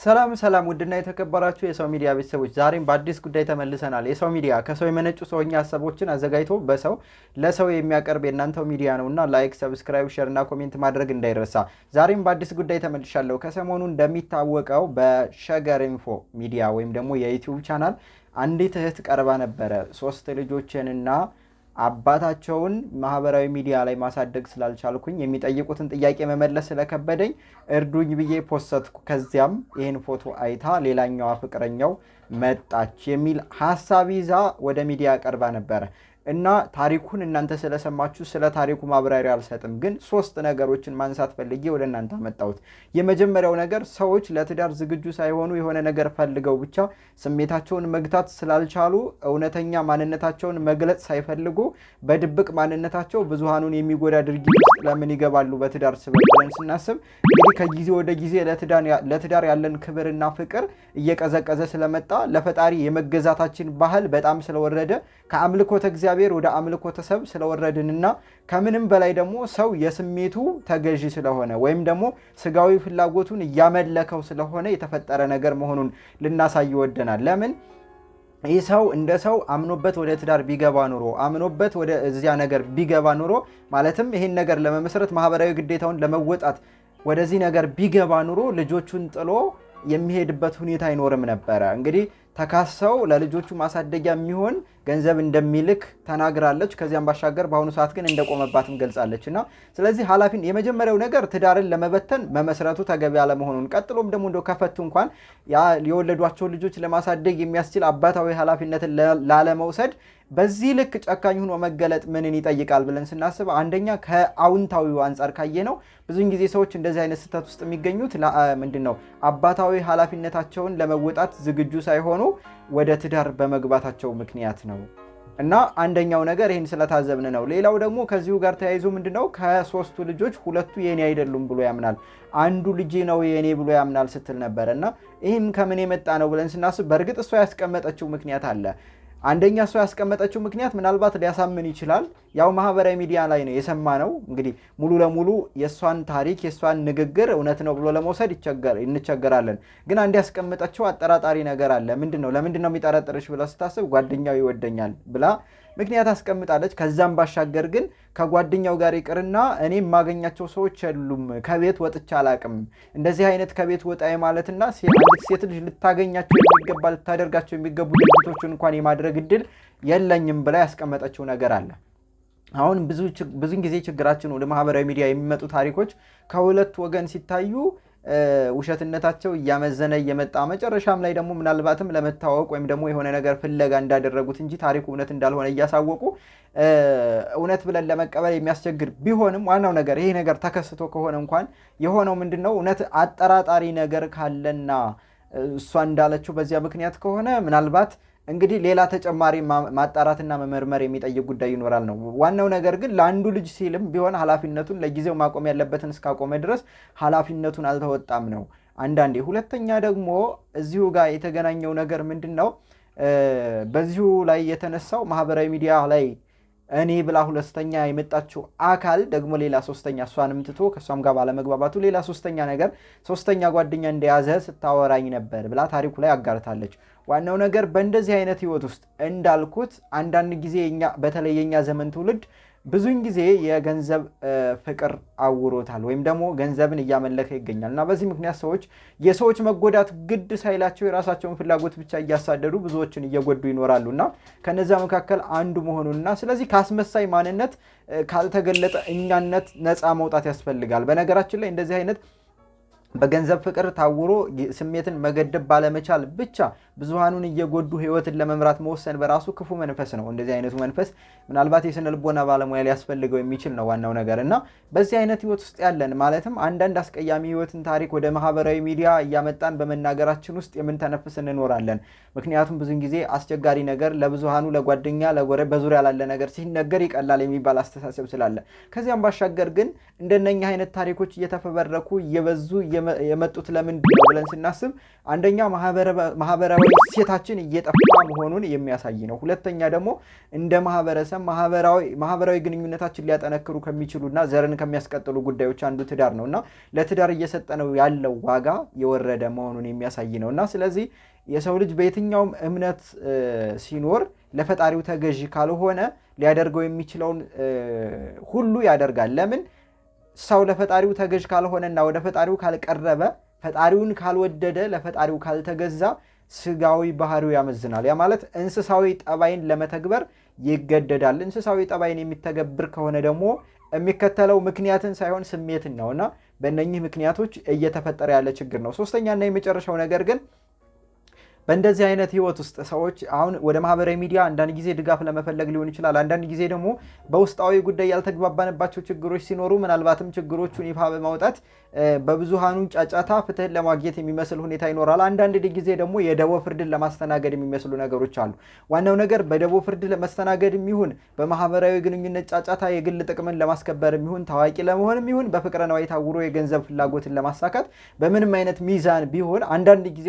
ሰላም ውድና የተከበራችሁ የሰው ሚዲያ ቤተሰቦች ዛሬም በአዲስ ጉዳይ ተመልሰናል። የሰው ሚዲያ ከሰው የመነጩ ሰውኛ ሐሳቦችን አዘጋጅቶ በሰው ለሰው የሚያቀርብ የእናንተው ሚዲያ ነውና ላይክ፣ ሰብስክራይብ፣ ሼር እና ኮሜንት ማድረግ እንዳይረሳ። ዛሬም በአዲስ ጉዳይ ተመልሻለሁ። ከሰሞኑ እንደሚታወቀው በሸገር ኢንፎ ሚዲያ ወይም ደግሞ የዩቲዩብ ቻናል አንዲት እህት ቀርባ ነበረ። 3 ልጆችንና አባታቸውን ማህበራዊ ሚዲያ ላይ ማሳደግ ስላልቻልኩኝ የሚጠይቁትን ጥያቄ መመለስ ስለከበደኝ እርዱኝ ብዬ ፖስትኩ። ከዚያም ይህን ፎቶ አይታ ሌላኛዋ ፍቅረኛው መጣች የሚል ሐሳብ ይዛ ወደ ሚዲያ ቀርባ ነበረ እና ታሪኩን እናንተ ስለሰማችሁ ስለ ታሪኩ ማብራሪያ አልሰጥም፣ ግን 3 ነገሮችን ማንሳት ፈልጌ ወደ እናንተ አመጣሁት። የመጀመሪያው ነገር ሰዎች ለትዳር ዝግጁ ሳይሆኑ የሆነ ነገር ፈልገው ብቻ ስሜታቸውን መግታት ስላልቻሉ እውነተኛ ማንነታቸውን መግለጽ ሳይፈልጉ በድብቅ ማንነታቸው ብዙሃኑን የሚጎዳ ድርጊት ውስጥ ለምን ይገባሉ በትዳር ስበብ ብለን ስናስብ እንግዲህ ከጊዜ ወደ ጊዜ ለትዳር ያለን ክብርና ፍቅር እየቀዘቀዘ ስለመጣ ለፈጣሪ የመገዛታችን ባህል በጣም ስለወረደ ከአምልኮተ እግዚአብሔር ወደ አምልኮተ ሰብ ስለወረድንና ከምንም በላይ ደግሞ ሰው የስሜቱ ተገዢ ስለሆነ ወይም ደግሞ ስጋዊ ፍላጎቱን እያመለከው ስለሆነ የተፈጠረ ነገር መሆኑን ልናሳይ ወደናል። ለምን ይህ ሰው እንደ ሰው አምኖበት ወደ ትዳር ቢገባ ኑሮ አምኖበት ወደ እዚያ ነገር ቢገባ ኑሮ ማለትም ይሄን ነገር ለመመስረት ማህበራዊ ግዴታውን ለመወጣት ወደዚህ ነገር ቢገባ ኑሮ ልጆቹን ጥሎ የሚሄድበት ሁኔታ አይኖርም ነበረ። እንግዲህ ተካሰው ለልጆቹ ማሳደጊያ የሚሆን ገንዘብ እንደሚልክ ተናግራለች። ከዚያም ባሻገር በአሁኑ ሰዓት ግን እንደቆመባትም ገልጻለች እና ስለዚህ የመጀመሪያው ነገር ትዳርን ለመበተን መመስረቱ ተገቢ አለመሆኑን፣ ቀጥሎም ደግሞ እንደው ከፈቱ እንኳን የወለዷቸው ልጆች ለማሳደግ የሚያስችል አባታዊ ኃላፊነትን ላለመውሰድ በዚህ ልክ ጨካኝ ሆኖ መገለጥ ምንን ይጠይቃል ብለን ስናስብ አንደኛ ከአውንታዊው አንጻር ካየነው ብዙውን ጊዜ ሰዎች እንደዚህ አይነት ስህተት ውስጥ የሚገኙት ምንድነው አባታዊ ኃላፊነታቸውን ለመወጣት ዝግጁ ሳይሆኑ ወደ ትዳር በመግባታቸው ምክንያት ነው እና አንደኛው ነገር ይህን ስለታዘብን ነው። ሌላው ደግሞ ከዚሁ ጋር ተያይዞ ምንድነው ከ3ቱ ልጆች 2ቱ የኔ አይደሉም ብሎ ያምናል፣ አንዱ ልጅ ነው የኔ ብሎ ያምናል ስትል ነበር እና ይህም ከምን የመጣ ነው ብለን ስናስብ በእርግጥ እሷ ያስቀመጠችው ምክንያት አለ። አንደኛ እሷ ያስቀመጠችው ምክንያት ምናልባት ሊያሳምን ይችላል። ያው ማህበራዊ ሚዲያ ላይ ነው የሰማነው። እንግዲህ ሙሉ ለሙሉ የሷን ታሪክ የሷን ንግግር እውነት ነው ብሎ ለመውሰድ እንቸገራለን። ግን አንድ ያስቀመጠችው አጠራጣሪ ነገር አለ። ለምንድነው የሚጠረጥርሽ ብላ ስታስብ ጓደኛው ይወደኛል ብላ ምክንያት አስቀምጣለች። ከዛም ባሻገር ግን ከጓደኛው ጋር ይቅርና እኔ የማገኛቸው ሰዎች የሉም፣ ከቤት ወጥቼ አላቅም፣ እንደዚህ አይነት ከቤት ወጣዬ ማለትና አንዲት ሴት ልጅ ልታገኛቸው የሚገባ ልታደርጋቸው የሚገቡ ድርጊቶችን እንኳን የማድረግ እድል የለኝም ብላ ያስቀመጠችው ነገር አለ። አሁን ብዙን ጊዜ ችግራችን ወደ ማህበራዊ ሚዲያ የሚመጡ ታሪኮች ከሁለት ወገን ሲታዩ ውሸትነታቸው እያመዘነ እየመጣ መጨረሻም ላይ ደግሞ ምናልባትም ለመታወቅ ወይም ደግሞ የሆነ ነገር ፍለጋ እንዳደረጉት እንጂ ታሪኩ እውነት እንዳልሆነ እያሳወቁ እውነት ብለን ለመቀበል የሚያስቸግር ቢሆንም ዋናው ነገር ይሄ ነገር ተከስቶ ከሆነ እንኳን የሆነው ምንድነው እውነት አጠራጣሪ ነገር ካለና እሷ እንዳለችው በዚያ ምክንያት ከሆነ ምናልባት እንግዲህ ሌላ ተጨማሪ ማጣራትና መመርመር የሚጠይቅ ጉዳይ ይኖራል ነው። ዋናው ነገር ግን ለአንዱ ልጅ ሲልም ቢሆን ኃላፊነቱን ለጊዜው ማቆም ያለበትን እስካቆመ ድረስ ኃላፊነቱን አልተወጣም ነው አንዳንዴ። ሁለተኛ ደግሞ እዚሁ ጋር የተገናኘው ነገር ምንድነው በዚሁ ላይ የተነሳው ማህበራዊ ሚዲያ ላይ እኔ ብላ ሁለተኛ የመጣችው አካል ደግሞ ሌላ ሶስተኛ እሷንም ትቶ ከሷም ጋር ባለመግባባቱ ሌላ ሶስተኛ ጓደኛ እንደያዘ ስታወራኝ ነበር ብላ ታሪኩ ላይ አጋርታለች። ዋናው ነገር በእንደዚህ አይነት ህይወት ውስጥ እንዳልኩት አንዳንድ ጊዜ በተለይ የኛ ዘመን ትውልድ ብዙውን ጊዜ የገንዘብ ፍቅር አውሮታል ወይም ደግሞ ገንዘብን እያመለከ ይገኛል እና በዚህ ምክንያት የሰዎች መጎዳት ግድ ሳይላቸው የራሳቸውን ፍላጎት ብቻ እያሳደዱ ብዙዎችን እየጎዱ ይኖራሉ እና ከነዛ መካከል አንዱ መሆኑንና ስለዚህ ካስመሳይ ማንነት ካልተገለጠ እኛነት ነፃ መውጣት ያስፈልጋል። በነገራችን ላይ እንደዚህ አይነት በገንዘብ ፍቅር ታውሮ ስሜትን መገደብ ባለመቻል ብቻ ብዙሃኑን እየጎዱ ህይወትን ለመምራት መወሰን በራሱ ክፉ መንፈስ ነው። እንደዚህ አይነቱ መንፈስ ምናልባት የስነ ልቦና ባለሙያ ሊያስፈልገው የሚችል ነው ዋናው ነገር እና በዚህ አይነት ህይወት ውስጥ ያለን ማለትም አንዳንድ አስቀያሚ ህይወትን ታሪክ ወደ ማህበራዊ ሚዲያ እያመጣን በመናገራችን ውስጥ የምንተነፍስ እንኖራለን። ምክንያቱም ብዙን ጊዜ አስቸጋሪ ነገር ለብዙሃኑ ለጓደኛ ለጎረቤት በዙሪያ ላለ ነገር ሲነገር ይቀላል የሚባል አስተሳሰብ ስላለ ከዚያም ባሻገር ግን እንደነኛ አይነት ታሪኮች እየተፈበረኩ እየበዙ የመጡት ለምንድን ነው ብለን ስናስብ አንደኛ ማህበራዊ እሴታችን እየጠፋ መሆኑን የሚያሳይ ነው። ሁለተኛ ደግሞ እንደ ማህበረሰብ ማህበራዊ ግንኙነታችን ሊያጠነክሩ ከሚችሉና ዘርን ከሚያስቀጥሉ ጉዳዮች አንዱ ትዳር ነውና ለትዳር እየሰጠነው ያለው ዋጋ የወረደ መሆኑን የሚያሳይ ነውና ስለዚህ የሰው ልጅ በየትኛውም እምነት ሲኖር ለፈጣሪው ተገዢ ካልሆነ ሊያደርገው የሚችለውን ሁሉ ያደርጋል። ለምን ሰው ለፈጣሪው ተገዥ ካልሆነና ወደ ፈጣሪው ካልቀረበ ፈጣሪውን ካልወደደ ለፈጣሪው ካልተገዛ ስጋዊ ባህሪው ያመዝናል። ያ ማለት እንስሳዊ ጠባይን ለመተግበር ይገደዳል። እንስሳዊ ጠባይን የሚተገብር ከሆነ ደግሞ የሚከተለው ምክንያትን ሳይሆን ስሜትን ነውና በእነኚህ ምክንያቶች እየተፈጠረ ያለ ችግር ነው። ሶስተኛና የመጨረሻው ነገር ግን በእንደዚህ አይነት ህይወት ውስጥ ሰዎች አሁን ወደ ማህበራዊ ሚዲያ አንዳንድ ጊዜ ድጋፍ ለመፈለግ ሊሆን ይችላል። አንዳንድ ጊዜ ደግሞ በውስጣዊ ጉዳይ ያልተግባባንባቸው ችግሮች ሲኖሩ ምናልባትም ችግሮቹን ይፋ በማውጣት በብዙሃኑ ጫጫታ ፍትህን ለማግኘት የሚመስል ሁኔታ ይኖራል። አንዳንድ ጊዜ ደግሞ የደቦ ፍርድን ለማስተናገድ የሚመስሉ ነገሮች አሉ። ዋናው ነገር በደቦ ፍርድ ለማስተናገድ የሚሆን በማህበራዊ ግንኙነት ጫጫታ የግል ጥቅምን ለማስከበር የሚሆን ታዋቂ ለመሆን የሚሆን በፍቅረ ነዋይ ታውሮ የገንዘብ ፍላጎትን ለማሳካት በምንም አይነት ሚዛን ቢሆን አንዳንድ ጊዜ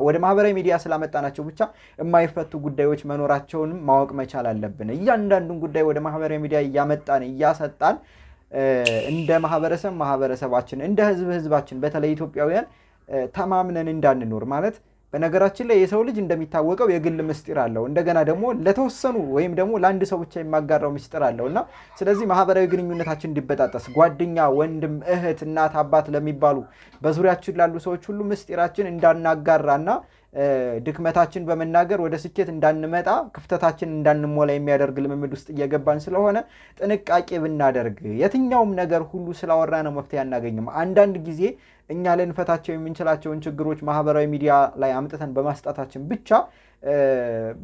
ወደ ማህበራዊ ሚዲያ ስላመጣናቸው ብቻ የማይፈቱ ጉዳዮች መኖራቸውንም ማወቅ መቻል አለብን። እያንዳንዱን ጉዳይ ወደ ማህበራዊ ሚዲያ እያመጣን እያሰጣን እንደ ማህበረሰባችን እንደ ህዝባችን በተለይ ኢትዮጵያውያን ተማምነን እንዳንኖር ማለት በነገራችን ላይ የሰው ልጅ እንደሚታወቀው የግል ምስጢር አለው። እንደገና ደግሞ ለተወሰኑ ወይም ደግሞ ለአንድ ሰው ብቻ የማጋራው ምስጢር አለውና ስለዚህ ማህበራዊ ግንኙነታችን እንዲበጣጠስ ጓደኛ፣ ወንድም፣ እህት፣ እናት፣ አባት ለሚባሉ በዙሪያችን ላሉ ሰዎች ሁሉ ምስጢራችን እንዳናጋራና ድክመታችን በመናገር ወደ ስኬት እንዳንመጣ ክፍተታችን እንዳንሞላ የሚያደርግ ልምምድ ውስጥ እየገባን ስለሆነ ጥንቃቄ ብናደርግ የትኛውም ነገር ሁሉ ስላወራ ነው መፍትሄ አናገኝም። አንዳንድ ጊዜ እኛ ልንፈታቸው የምንችላቸውን ችግሮች ማህበራዊ ሚዲያ ላይ አምጥተን በማስጣታችን ብቻ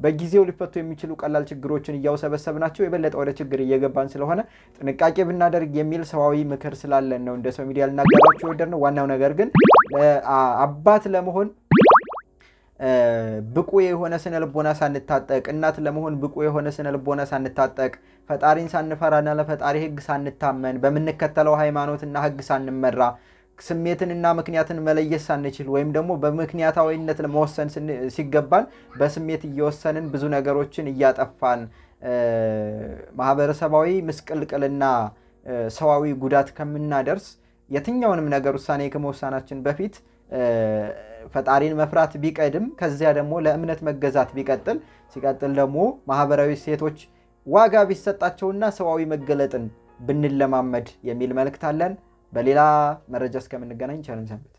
በጊዜው ሊፈቱ የሚችሉ ቀላል ችግሮችን እያውሰበሰብናቸው የበለጠ ወደ ችግር እየገባን ስለሆነ ጥንቃቄ ብናደርግ የሚል ሰዋዊ ምክር ስላለን ነው እንደ ሰው ሚዲያ ልናገራችሁ የወደድነው። ዋናው ነገር ግን አባት ለመሆን ብቁ የሆነ ስነ ልቦና ሳንታጠቅ፣ እናት ለመሆን ብቁ የሆነ ስነ ልቦና ሳንታጠቅ፣ ፈጣሪን ሳንፈራና ለፈጣሪ ህግ ሳንታመን፣ በምንከተለው ሃይማኖትና ህግ ሳንመራ፣ ስሜትንና ምክንያትን መለየት ሳንችል ወይም ደግሞ በምክንያታዊነት ለመወሰን ሲገባን በስሜት እየወሰንን ብዙ ነገሮችን እያጠፋን ማህበረሰባዊ ምስቅልቅልና ሰዋዊ ጉዳት ከምናደርስ የትኛውንም ነገር ውሳኔ ከመወሰናችን በፊት ፈጣሪን መፍራት ቢቀድም ከዚያ ደግሞ ለእምነት መገዛት ቢቀጥል ሲቀጥል ደግሞ ማህበራዊ ሴቶች ዋጋ ቢሰጣቸውና ሰዋዊ መገለጥን ብንለማመድ የሚል መልእክት አለን። በሌላ መረጃ እስከምንገናኝ ቸር እንሰንብት።